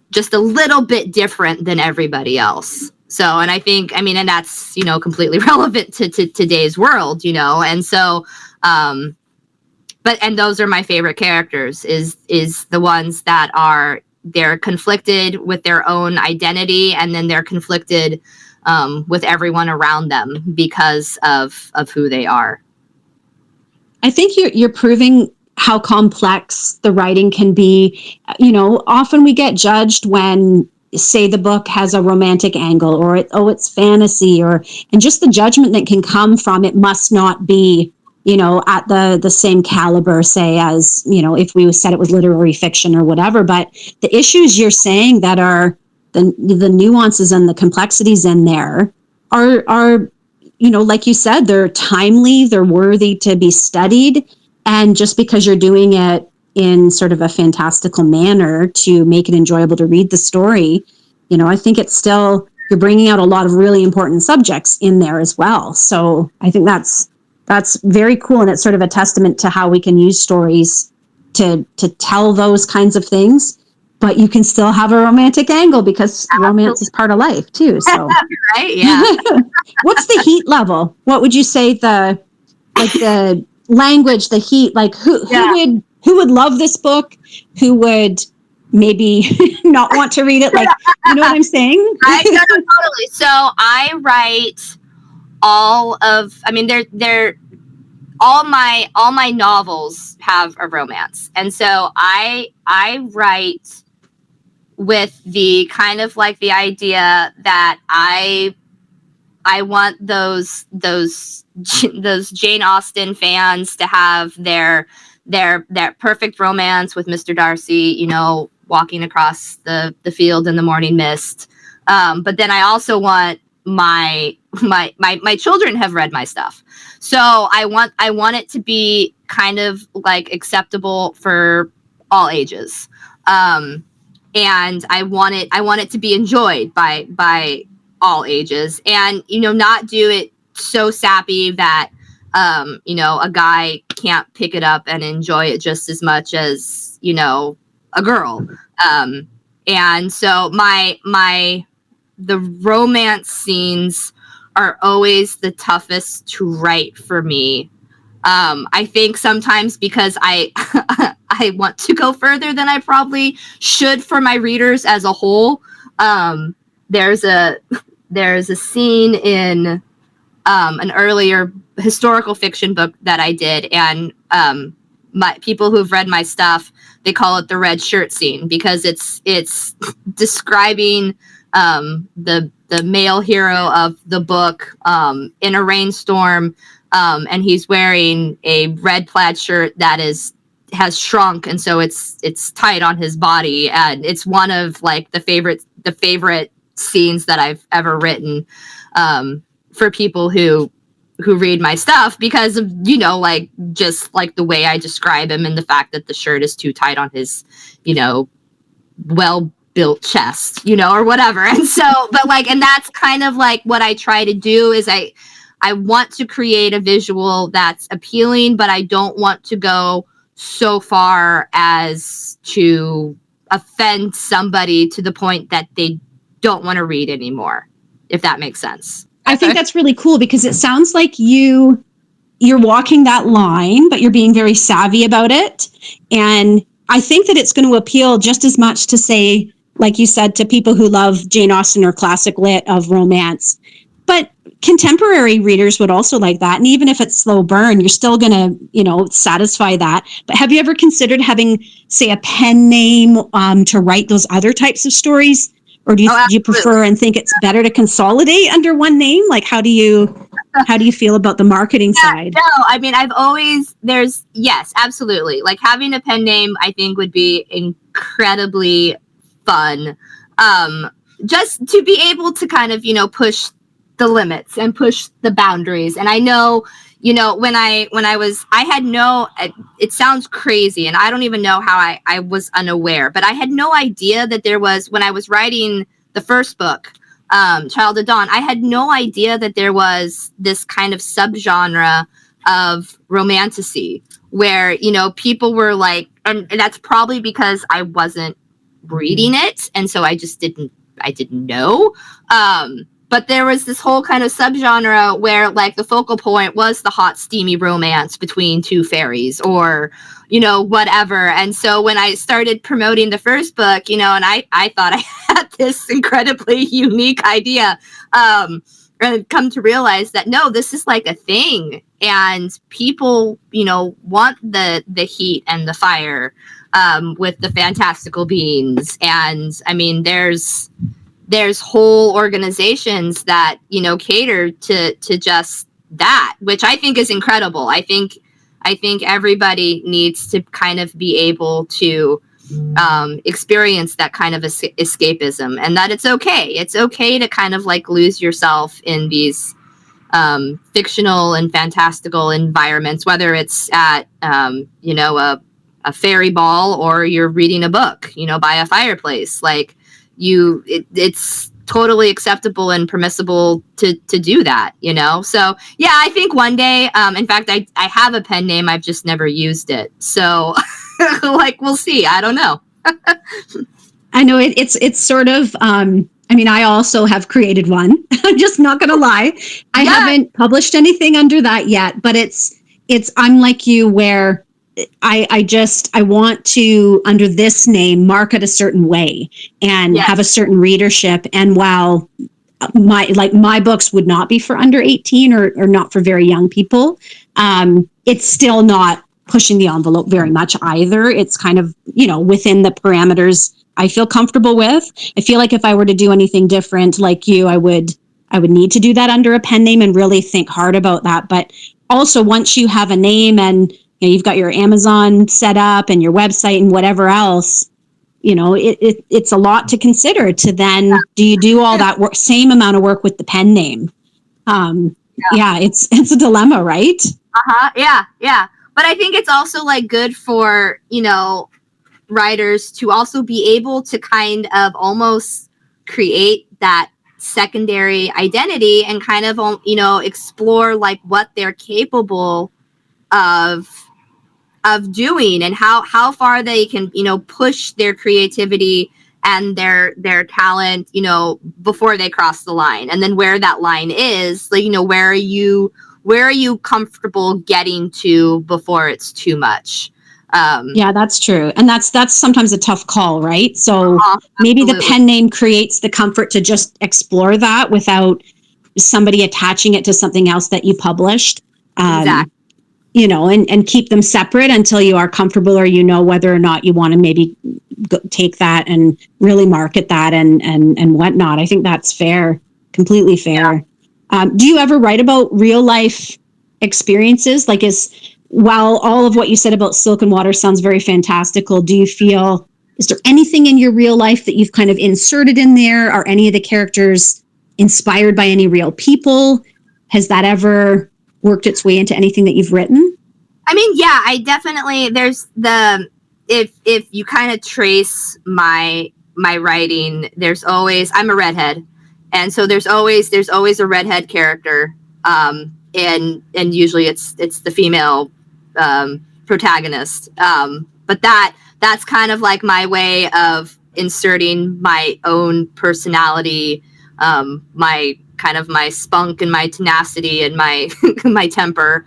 just a little bit different than everybody else. So, and I think, and that's, completely relevant to today's world, and so, and those are my favorite characters, is the ones that they're conflicted with their own identity, and then they're conflicted with everyone around them because of who they are. I think you're proving how complex the writing can be. Often we get judged when, say, the book has a romantic angle, or it's fantasy, and just the judgment that can come from it must not be, at the same caliber, say, as, if we said it was literary fiction or whatever. But the issues you're saying that are the nuances and the complexities in there are, like you said, they're timely, they're worthy to be studied. And just because you're doing it in sort of a fantastical manner to make it enjoyable to read the story, I think it's still, you're bringing out a lot of really important subjects in there as well. So I think that's very cool. And it's sort of a testament to how we can use stories to tell those kinds of things, but you can still have a romantic angle, because romance is part of life too. So, right. Yeah. What's the heat level? What would you say the language, the heat, who would love this book? Who would maybe not want to read it? You know what I'm saying? Totally. So I write all my novels have a romance. And so I write with the kind of the idea that I want those Jane Austen fans to have their perfect romance with Mr. Darcy, walking across the field in the morning mist. But then I also want my my children have read my stuff. So I want it to be kind of like acceptable for all ages. And I want it to be enjoyed by all ages, and not do it so sappy that a guy can't pick it up and enjoy it just as much as a girl. And so the romance scenes are always the toughest to write for me. I think sometimes because I I want to go further than I probably should for my readers as a whole. There's a scene in an earlier historical fiction book that I did, and my people who've read my stuff, they call it the red shirt scene, because it's describing the male hero of the book in a rainstorm, and he's wearing a red plaid shirt that has shrunk, and so it's tight on his body, and it's one of like the favorite scenes that I've ever written for people who read my stuff, because of like just like the way I describe him and the fact that the shirt is too tight on his well built chest, or whatever. And so, and that's kind of like what I try to do is I want to create a visual that's appealing, but I don't want to go so far as to offend somebody to the point that they don't want to read anymore, if that makes sense. I think that's really cool, because it sounds like you're walking that line, but you're being very savvy about it. And I think that it's going to appeal just as much to, say, like you said, to people who love Jane Austen or classic lit of romance. But contemporary readers would also like that. And even if it's slow burn, you're still going to, satisfy that. But have you ever considered having, say, a pen name to write those other types of stories? Or do you prefer and think it's better to consolidate under one name? Like, how do you feel about the marketing side? No, I mean, yes, absolutely. Like, having a pen name, I think, would be incredibly fun. Just to be able to kind of, push the limits and push the boundaries. And I know, when I had no, it sounds crazy, and I don't even know how I was unaware, but I had no idea that there was, when I was writing the first book, Child of Dawn, I had no idea that there was this kind of subgenre of romantasy where, people were like, and that's probably because I wasn't reading it, and so I didn't know. But there was this whole kind of subgenre where, like, the focal point was the hot, steamy romance between two fairies, or, whatever. And so when I started promoting the first book, and I thought I had this incredibly unique idea, and come to realize that, no, this is like a thing. And people, want the heat and the fire with the fantastical beings. And I mean, there's whole organizations that, cater to just that, which I think is incredible. I think everybody needs to kind of be able to experience that kind of escapism, and that it's okay. It's okay to kind of like lose yourself in these fictional and fantastical environments, whether it's at, a fairy ball, or you're reading a book, by a fireplace. Like, it's totally acceptable and permissible to do that, So yeah, I think one day, in fact, I have a pen name, I've just never used it. So like, we'll see. I don't know. I know it's sort of, I also have created one. I'm just not going to lie. I haven't published anything under that yet, but I'm like you, where I want to, under this name, market a certain way and have a certain readership. And while my books would not be for under 18 or not for very young people, it's still not pushing the envelope very much either. It's kind of, within the parameters I feel comfortable with. I feel like if I were to do anything different like you, I would need to do that under a pen name and really think hard about that. But also, once you have a name and you've got your Amazon set up and your website and whatever else, it's a lot to consider. To then, do you do all that work, same amount of work with the pen name? Yeah, it's a dilemma, right? Yeah. But I think it's also like good for, writers to also be able to kind of almost create that secondary identity and kind of, explore like what they're capable of doing and how far they can, push their creativity and their talent, before they cross the line, and then where that line is, like, where are you comfortable getting to before it's too much. Yeah, that's true. And that's sometimes a tough call, right? So maybe the Absolutely. pen name creates the comfort to just explore that without somebody attaching it to something else that you published. Exactly. And keep them separate until you are comfortable, or whether or not you want to maybe take that and really market that and whatnot. I think that's fair, completely fair. Do you ever write about real life experiences? Like, while all of what you said about Silken Water sounds very fantastical, do you feel, is there anything in your real life that you've kind of inserted in there? Are any of the characters inspired by any real people? Has that ever worked its way into anything that you've written? I mean, yeah, I definitely, there's if you kind of trace my writing, there's always, I'm a redhead, and so there's always a redhead character, and usually it's the female protagonist, but that's kind of like my way of inserting my own personality, my kind of my spunk and my tenacity and my my temper,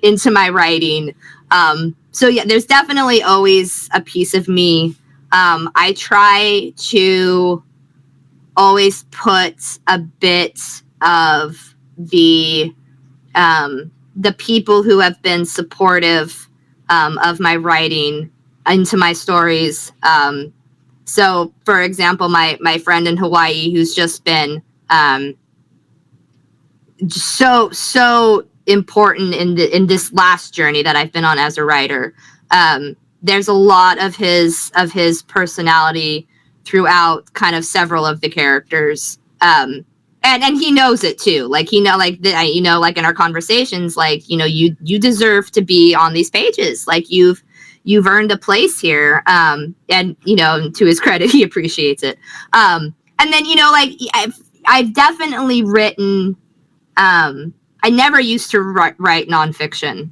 into my writing. So yeah, there's definitely always a piece of me. I try to always put a bit of the people who have been supportive, of my writing into my stories. So, for example, my friend in Hawaii, who's just been, so important in this last journey that I've been on as a writer. There's a lot of his personality throughout kind of several of the characters. And he knows it too. Like, like in our conversations, like, you deserve to be on these pages. Like, you've earned a place here. And to his credit, he appreciates it. And then, like, I've definitely written, I never used to write nonfiction.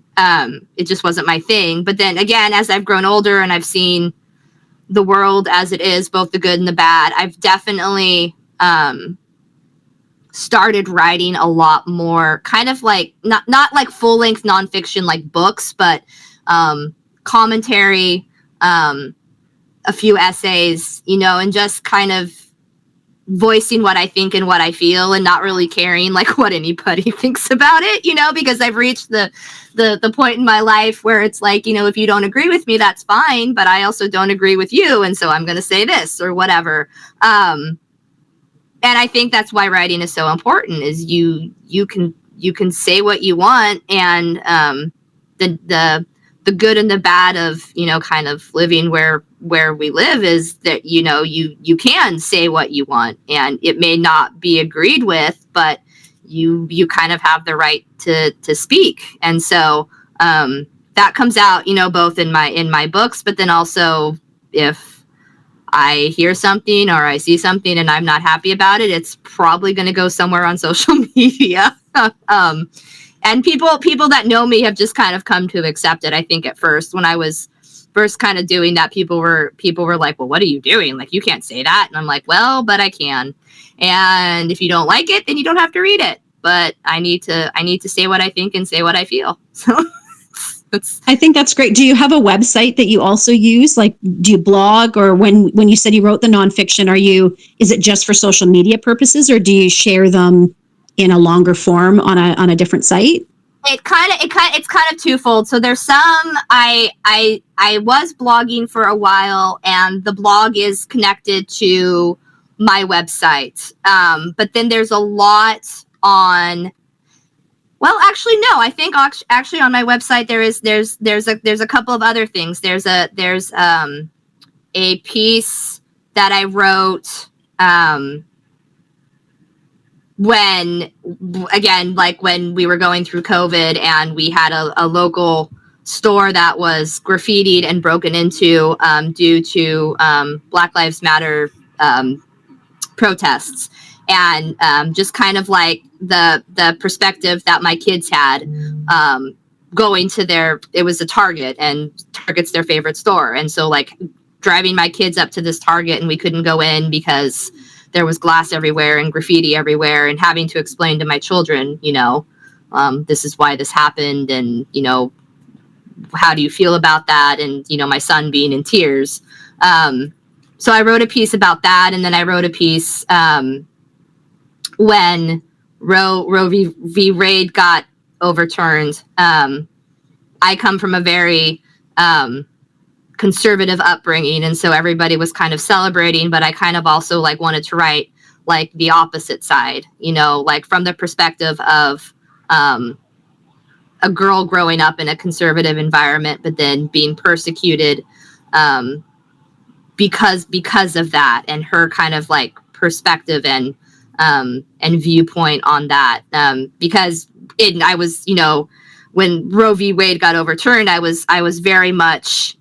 It just wasn't my thing. But then again, as I've grown older and I've seen the world as it is, both the good and the bad, I've definitely, started writing a lot more, kind of like not like full length nonfiction like books, but commentary, a few essays, and just kind of voicing what I think and what I feel, and not really caring like what anybody thinks about it, because I've reached the point in my life where it's like, if you don't agree with me, that's fine, but I also don't agree with you, and so I'm going to say this or whatever. And I think that's why writing is so important, is you can say what you want, and the good and the bad of, kind of living where we live is that, you can say what you want, and it may not be agreed with, but you kind of have the right to speak. And so, that comes out, both in my books, but then also if I hear something or I see something and I'm not happy about it, it's probably going to go somewhere on social media. And people that know me have just kind of come to accept it. I think at first, when I was first kind of doing that, people were like, well, what are you doing? Like, you can't say that. And I'm like, well, but I can. And if you don't like it, then you don't have to read it. But I need to say what I think and say what I feel. So I think that's great. Do you have a website that you also use? Like, do you blog, or when you said you wrote the nonfiction, is it just for social media purposes, or do you share them in a longer form on a different site? it's kind of twofold. So there's some, I was blogging for a while, and the blog is connected to my website. But then there's a lot on, well, actually, no. I think actually on my website there's a couple of other things. There's a piece that I wrote, when, again, like when we were going through COVID and we had a local store that was graffitied and broken into due to Black Lives Matter protests, and just kind of like the perspective that my kids had going to it was a Target, and Target's their favorite store, and so like driving my kids up to this Target, and we couldn't go in because there was glass everywhere and graffiti everywhere, and having to explain to my children, this is why this happened, and how do you feel about that, and my son being in tears. So I wrote a piece about that, and then I wrote a piece when Roe v. Wade got overturned. I come from a very conservative upbringing, and so everybody was kind of celebrating, but I kind of also like wanted to write like the opposite side, like from the perspective of a girl growing up in a conservative environment, but then being persecuted because of that, and her kind of like perspective and viewpoint on that. Because I was, when Roe v. Wade got overturned, I was very much,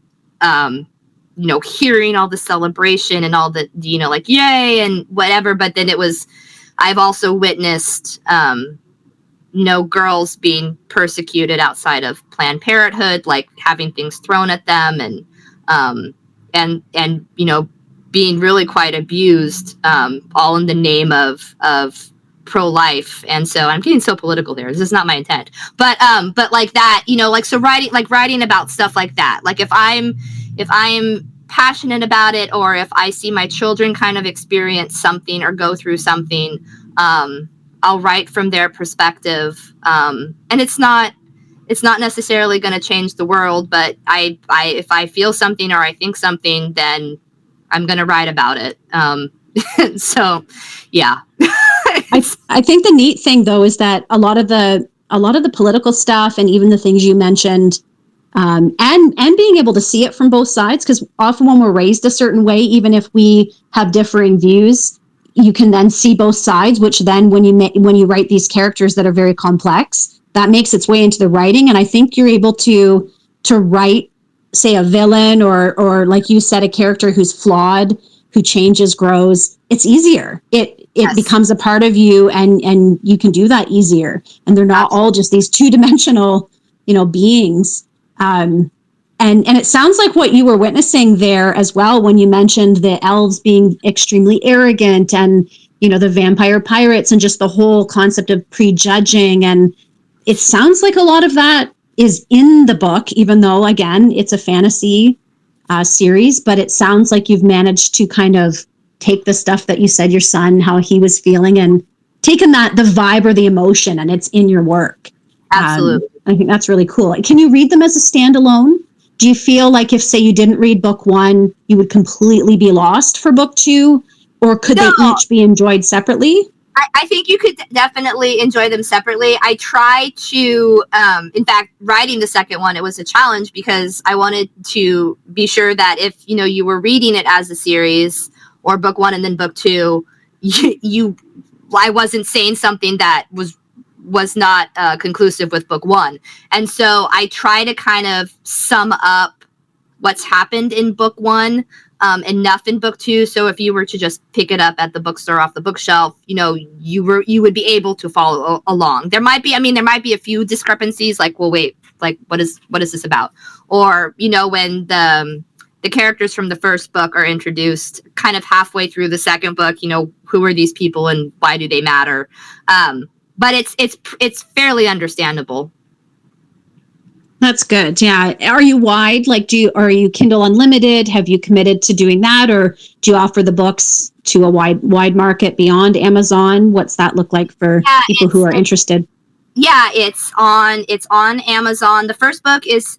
hearing all the celebration and all the, like yay and whatever. But then I've also witnessed, girls being persecuted outside of Planned Parenthood, like having things thrown at them, and being really quite abused, all in the name of pro-life. And so I'm getting so political there. This is not my intent, but like that, so writing about stuff like that. Like if I'm passionate about it, or if I see my children kind of experience something or go through something, I'll write from their perspective. And it's not necessarily going to change the world, but if I feel something or I think something, then I'm going to write about it. So, yeah. I think the neat thing though is that a lot of the political stuff, and even the things you mentioned, and being able to see it from both sides, because often when we're raised a certain way, even if we have differing views, you can then see both sides, which then when you write these characters that are very complex, that makes its way into the writing. And I think you're able to write, say, a villain or like you said, a character who's flawed, who changes, grows. It's easier. It Yes. becomes a part of you, and you can do that easier. And they're not all just these two-dimensional, beings. And it sounds like what you were witnessing there as well when you mentioned the elves being extremely arrogant, and the vampire pirates, and just the whole concept of prejudging. And it sounds like a lot of that is in the book, even though, again, it's a fantasy series. But it sounds like you've managed to kind of take the stuff that you said your son, how he was feeling, and taken the vibe or the emotion, and it's in your work. Absolutely. I think that's really cool. Can you read them as a standalone? Do you feel like if, say, you didn't read book one, you would completely be lost for book two? Or could they each be enjoyed separately? I think you could definitely enjoy them separately. I try to, in fact, writing the second one, it was a challenge because I wanted to be sure that if, you were reading it as a series, or book one and then book two, I wasn't saying something that was not conclusive with book one. And so I try to kind of sum up what's happened in book one enough in book two. So if you were to just pick it up at the bookstore off the bookshelf, you would be able to follow along. There might be a few discrepancies, like, well, wait, like what is this about? Or, when the characters from the first book are introduced kind of halfway through the second book, who are these people and why do they matter? But it's fairly understandable. That's good. Yeah. Are you wide? Like, are you Kindle Unlimited? Have you committed to doing that, or do you offer the books to a wide market beyond Amazon? What's that look like for people who are interested? Yeah, it's on Amazon. The first book is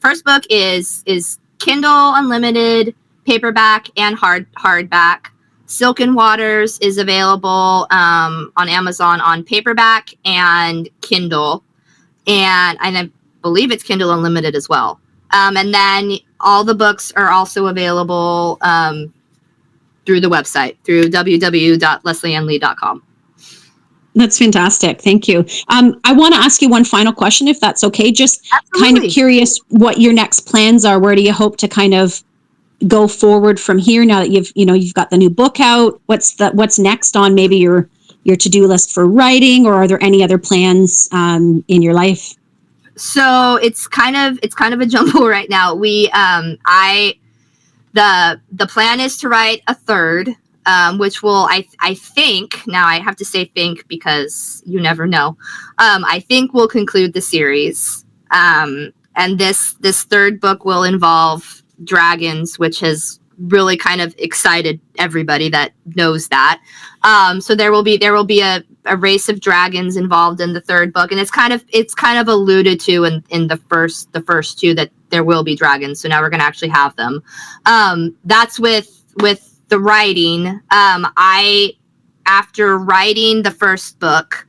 first book is Kindle Unlimited, paperback and hardback. Silken Waters is available on Amazon on paperback and Kindle, and I believe it's Kindle Unlimited as well. And then all the books are also available through the website, through www.leslieannlee.com. That's fantastic. Thank you. I want to ask you one final question, if that's okay. Just kind of Absolutely. curious what your next plans are. Where do you hope to kind of go forward from here now that you've got the new book out? What's next on maybe your to-do list for writing, or are there any other plans in your life? So it's kind of a jumble right now. The plan is to write a third, which will I think, now I have to say think because you never know. I think we'll conclude the series, and this third book will involve dragons, which has really kind of excited everybody that knows that. So there will be a race of dragons involved in the third book, and it's kind of alluded to in the first two that there will be dragons. So now we're going to actually have them. That's with the writing. After writing the first book,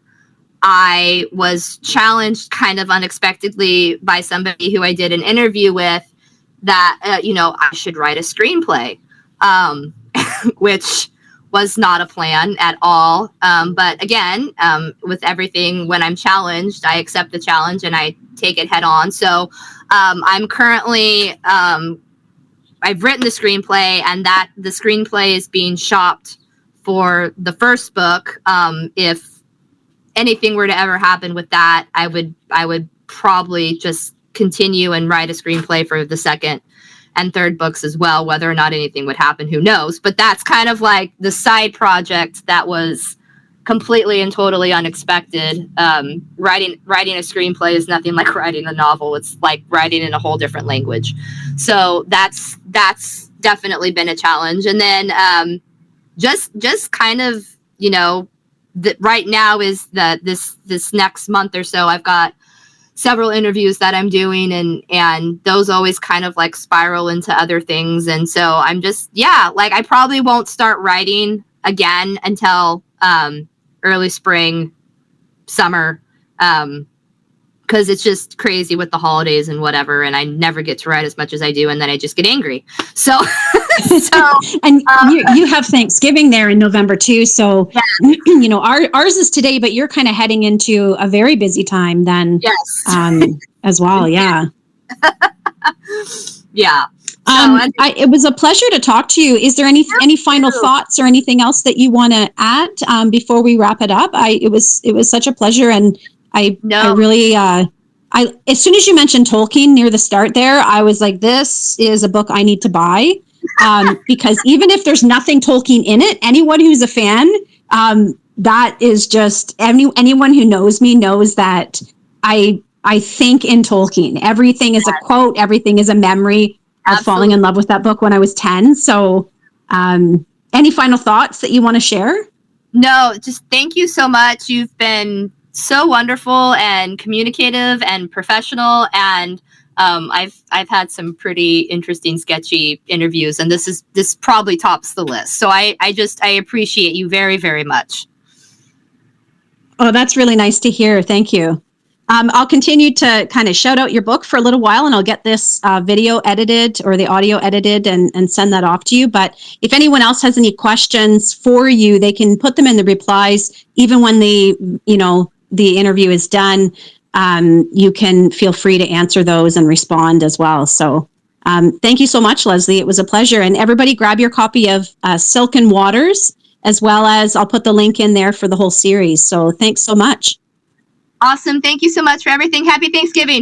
I was challenged kind of unexpectedly by somebody who I did an interview with that, I should write a screenplay, which was not a plan at all. But again, with everything, when I'm challenged, I accept the challenge and I take it head on. So I'm currently, I've written the screenplay, and that the screenplay is being shopped for the first book. If anything were to ever happen with that, I would probably just continue and write a screenplay for the second and third books as well. Whether or not anything would happen, who knows? But that's kind of like the side project that was completely and totally unexpected. Writing a screenplay is nothing like writing a novel. It's like writing in a whole different language. So that's definitely been a challenge. And then just kind of, right now is that this next month or so, I've got several interviews that I'm doing, and those always kind of like spiral into other things. And so I'm just, like, I probably won't start writing again until early spring, summer, because it's just crazy with the holidays and whatever, and I never get to write as much as I do, and then I just get angry. So, and you have Thanksgiving there in November too. So, yeah. Ours is today, but you're kind of heading into a very busy time then. Yes. As well. Yeah. Yeah. It was a pleasure to talk to you. Is there any final thoughts or anything else that you want to add before we wrap it up? It was such a pleasure, and I really as soon as you mentioned Tolkien near the start there, I was like, this is a book I need to buy, because even if there's nothing Tolkien in it, anyone who's a fan, that is just anyone who knows me knows that I think in Tolkien. Everything is a quote. Everything is a memory of falling in love with that book when I was 10. So, any final thoughts that you want to share? No, just thank you so much. You've been so wonderful and communicative and professional. And I've had some pretty interesting, sketchy interviews, and this probably tops the list. So I appreciate you very, very much. Oh, that's really nice to hear. Thank you. I'll continue to kind of shout out your book for a little while, and I'll get this video edited or the audio edited and send that off to you. But if anyone else has any questions for you, they can put them in the replies. Even when the interview is done, you can feel free to answer those and respond as well. So thank you so much, Leslie. It was a pleasure. And everybody grab your copy of Silken Waters, as well as I'll put the link in there for the whole series. So thanks so much. Awesome. Thank you so much for everything. Happy Thanksgiving.